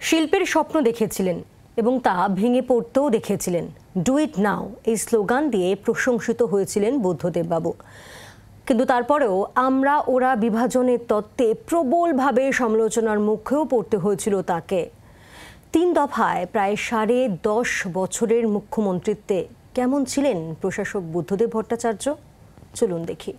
শিল্পের স্বপ্ন দেখেছিলেন এবং তা ভেঙে পড়তেও দেখেছিলেন। ডু ইট নাও এই স্লোগান দিয়ে প্রশংসিত হয়েছিলেন বুদ্ধদেব বাবু। কিন্তু তারপরেও আমরা ওরা বিভাজনের তত্ত্বে প্রবলভাবে সমালোচনার মুখেও পড়তে হয়েছিল তাকে। 3 দফায় প্রায় 10.5 বছরের মুখ্যমন্ত্রীত্বে কেমন ছিলেন প্রশাসক বুদ্ধদেব ভট্টাচার্য? চলুন দেখি।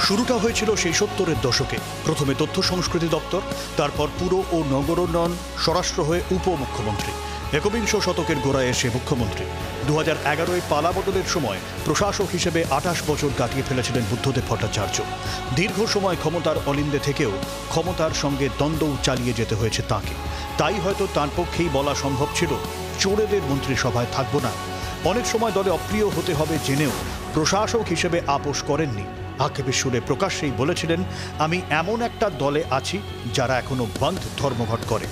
শুরুটা হয়েছিল সেই 70-এর দশকে। প্রথমে তথ্য সংস্কৃতি দপ্তর, তারপর পুর ও নগরোন্নয়ন, স্বরাষ্ট্র হয়ে উপমুখ্যমন্ত্রী। 21 শতকের গোড়ায় এসে মুখ্যমন্ত্রী। 2011-এ পালা বদলের সময় প্রশাসক হিসেবে 28 বছর কাটিয়ে ফেলেছিলেন বুদ্ধদেব ভট্টাচার্য। দীর্ঘ সময় ক্ষমতার অলিন্দে থেকেও ক্ষমতার সঙ্গে দ্বন্দ্ব চালিয়ে যেতে হয়েছে তাঁকে। তাই হয়তো তাঁর পক্ষেই বলা সম্ভব ছিল চোরেদের মন্ত্রিসভায় থাকব না। অনেক সময় দলে অপ্রিয় হতে হবে জেনেও প্রশাসক হিসেবে আপোষ করেননি। আক্ষেপের সুরে প্রকাশ্যেই বলেছিলেন, আমি এমন একটা দলে আছি যারা এখনো বন্ধ ধর্মঘট করে।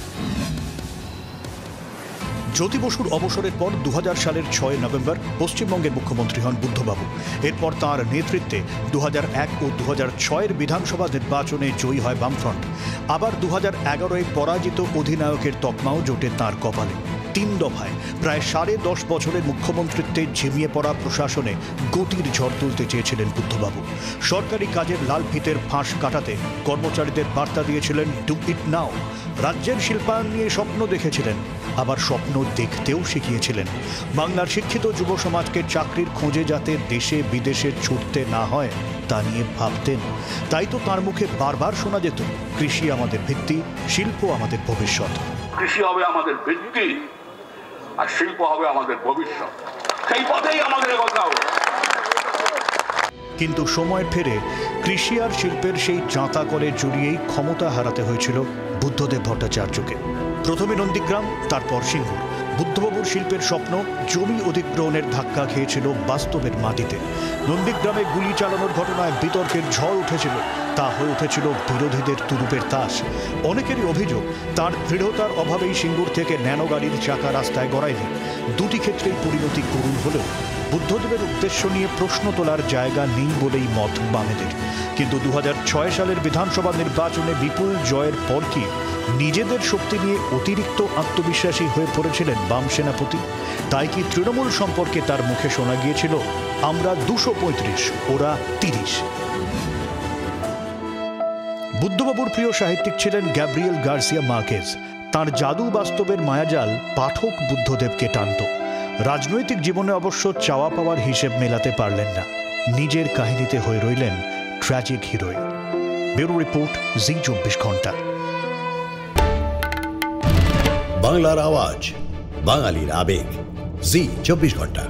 জ্যোতি বসুর অবসরের পর 2000 সালের 6 নভেম্বর পশ্চিমবঙ্গের মুখ্যমন্ত্রী হন বুদ্ধবাবু। এরপর তাঁর নেতৃত্বে 2001 ও 2006-এর বিধানসভা নির্বাচনে জয়ী হয় বামফ্রন্ট। আবার 2011-এ পরাজিত অধিনায়কের তকমাও জোটে তাঁর কপালে। 3 দফায় প্রায় 10.5 বছরের মুখ্যমন্ত্রিত্বে ঝিমিয়ে পড়া প্রশাসনে গতির ঝড় তুলতে চেয়েছিলেন বুদ্ধবাবু। সরকারি কাজের লাল ফিতের ফাঁস কাটাতে কর্মচারীদের বার্তা দিয়েছিলেন ডু ইট নাও। রাজ্যের শিল্পায়ন নিয়ে স্বপ্ন দেখেছিলেন, আবার স্বপ্ন দেখতেও শিখিয়েছিলেন। বাংলার শিক্ষিত যুব সমাজকে চাকরির খোঁজে যাতে দেশে বিদেশে ছুটতে না হয় তা নিয়ে ভাবতেন। তাই তো তার মুখে বারবার শোনা যেত, কৃষি আমাদের ভিত্তি, শিল্প আমাদের ভবিষ্যৎ। কৃষি হবে আমাদের ভিত্তি আর শিল্প হবে আমাদের ভবিষ্যৎ, সেই পথেই আমাদের এগোতে হবে। কিন্তু সময়ের ফেরে কৃষি আর শিল্পের সেই জাঁতা করে জড়িয়েই ক্ষমতা হারাতে হয়েছিল বুদ্ধদেব ভট্টাচার্যকে। প্রথমে নন্দীগ্রাম, তারপর সিঙ্গুর। বুদ্ধবাবুর শিল্পের স্বপ্ন জমি অধিগ্রহণের ধাক্কা খেয়েছিল বাস্তবের মাটিতে। নন্দীগ্রামে গুলি চালানোর ঘটনায় বিতর্কের ঝড় উঠেছিল, তা হয়ে উঠেছিল বিরোধীদের তুরুপের তাস। অনেকেরই অভিযোগ, তার দৃঢ়তার অভাবেই সিঙ্গুর থেকে ন্যানো গাড়ির চাকা রাস্তায় গড়ায়নি। দুটি ক্ষেত্রেই পরিণতি করুণ হলেও বুদ্ধদেবের উদ্দেশ্য নিয়ে প্রশ্ন তোলার জায়গা নেই বলেই মত বামেদের। কিন্তু 2006 সালের বিধানসভা নির্বাচনে বিপুল জয়ের পর কি নিজেদের শক্তি নিয়ে অতিরিক্ত আত্মবিশ্বাসী হয়ে পড়েছিলেন বাম সেনাপতি? তাই কি তৃণমূল সম্পর্কে তার মুখে শোনা গিয়েছিল, আমরা 235, ওরা 30? বুদ্ধবাবুর প্রিয় সাহিত্যিক ছিলেন গ্যাব্রিয়েল গার্সিয়া মার্কেজ। তার জাদু বাস্তবের মায়াজাল পাঠক বুদ্ধদেবকে টানত। রাজনৈতিক জীবনে অবশ্য চাওয়া পাওয়ার হিসেব মেলাতে পারলেন না। নিজের কাহিনীতে হয়ে রইলেন ট্র্যাজিক হিরোইন। ব্যুরো রিপোর্ট, জি 24 ঘন্টা। বাংলার আওয়াজ, বাঙালির আবেগ, জি 24 ঘন্টা।